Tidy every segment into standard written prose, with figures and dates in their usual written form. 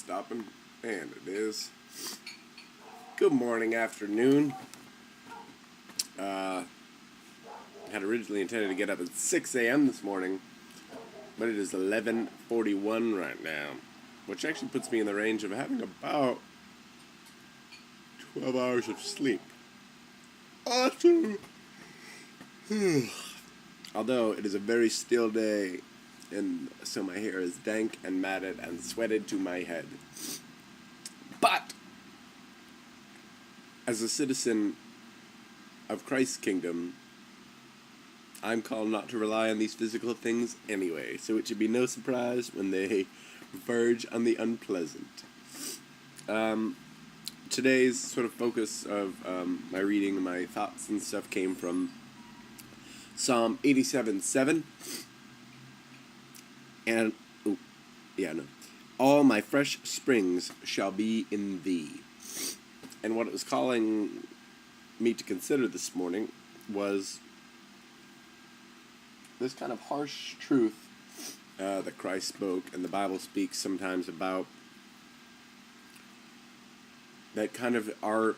stopping, and it is. Good morning, afternoon. Had originally intended to get up at 6 a.m. this morning, but it is 11:41 right now, which actually puts me in the range of having about 12 hours of sleep. Awesome! Although it is a very still day, and so my hair is dank and matted and sweated to my head. But, as a citizen of Christ's kingdom, I'm called not to rely on these physical things anyway, so it should be no surprise when they verge on the unpleasant. Today's sort of focus of my reading, my thoughts and stuff came from Psalm 87:7. And, all my fresh springs shall be in thee. And what it was calling me to consider this morning was this kind of harsh truth that Christ spoke, and the Bible speaks sometimes about, that kind of our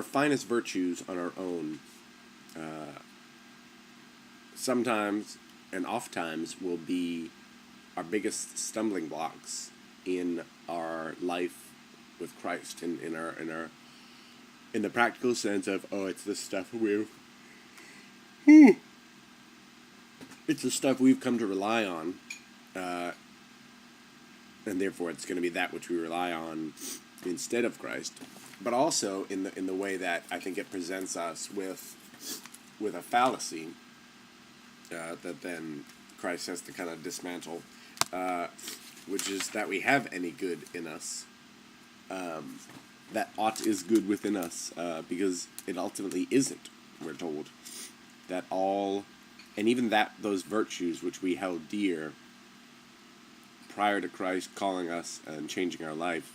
finest virtues on our own sometimes and oftentimes will be our biggest stumbling blocks in our life with Christ, in the practical sense of, it's the stuff it's the stuff we've come to rely on, and therefore it's going to be that which we rely on instead of Christ. But also in the way that I think it presents us with a fallacy that then Christ has to kind of dismantle, which is that we have any good in us, that aught is good within us, because it ultimately isn't. We're told that all, and even that those virtues which we held dear prior to Christ calling us and changing our life,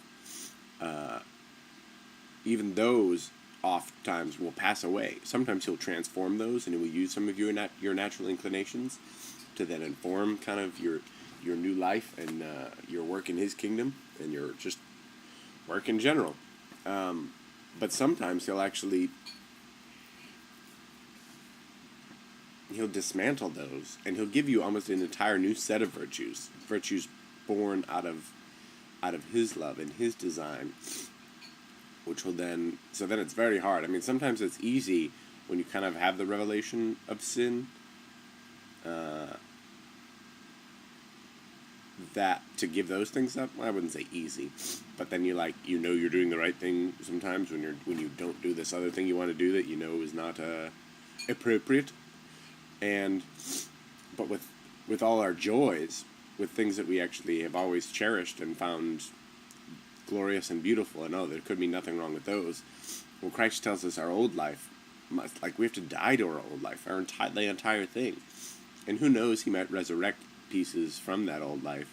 even those oftentimes will pass away. Sometimes he'll transform those, and he will use some of your natural inclinations to then inform kind of your new life and your work in his kingdom and your just work in general. But sometimes he'll dismantle those, and he'll give you almost an entire new set of virtues born out of his love and his design, which will then it's very hard. I mean, sometimes it's easy when you kind of have the revelation of sin, that to give those things up. Well, I wouldn't say easy, but then you're doing the right thing sometimes when you don't do this other thing you want to do that is not appropriate. But with all our joys, with things that we actually have always cherished and found glorious and beautiful, and there could be nothing wrong with those. When Christ tells us our old life, we have to die to our old life, the entire thing. And who knows, he might resurrect pieces from that old life,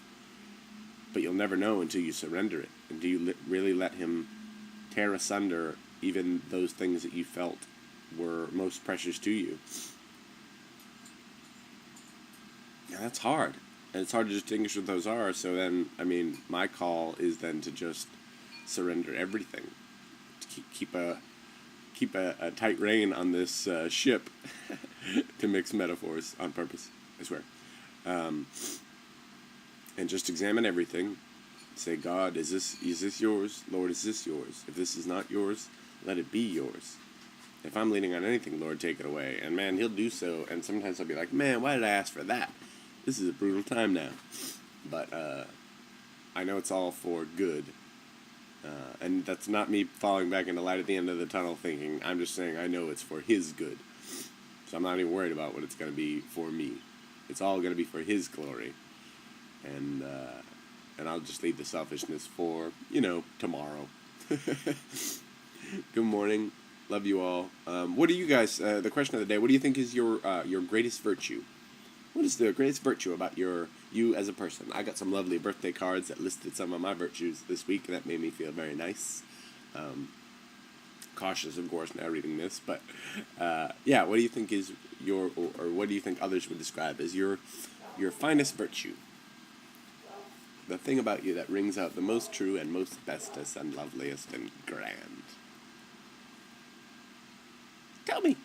but you'll never know until you surrender it. And do you really let him tear asunder even those things that you felt were most precious to you? Yeah, that's hard. And it's hard to distinguish what those are. So then, my call is then to just surrender everything, to keep a tight rein on this ship, to mix metaphors on purpose, I swear. And just examine everything. Say, God, is this yours? Lord, is this yours? If this is not yours, let it be yours. If I'm leaning on anything, Lord, take it away. And man, he'll do so. And sometimes I'll be like, man, why did I ask for that? This is a brutal time now. But I know it's all for good. And that's not me falling back into light at the end of the tunnel thinking. I'm just saying I know it's for his good. So I'm not even worried about what it's going to be for me. It's all going to be for his glory. And I'll just leave the selfishness for, tomorrow. Good morning. Love you all. What do you guys, the question of the day, what do you think is your greatest virtue? What is the greatest virtue about you as a person? I got some lovely birthday cards that listed some of my virtues this week, and that made me feel very nice. Cautious, of course, now reading this, but what do you think is or what do you think others would describe as your finest virtue? the thing about you that rings out the most true and most bestest and loveliest and grand? Tell me.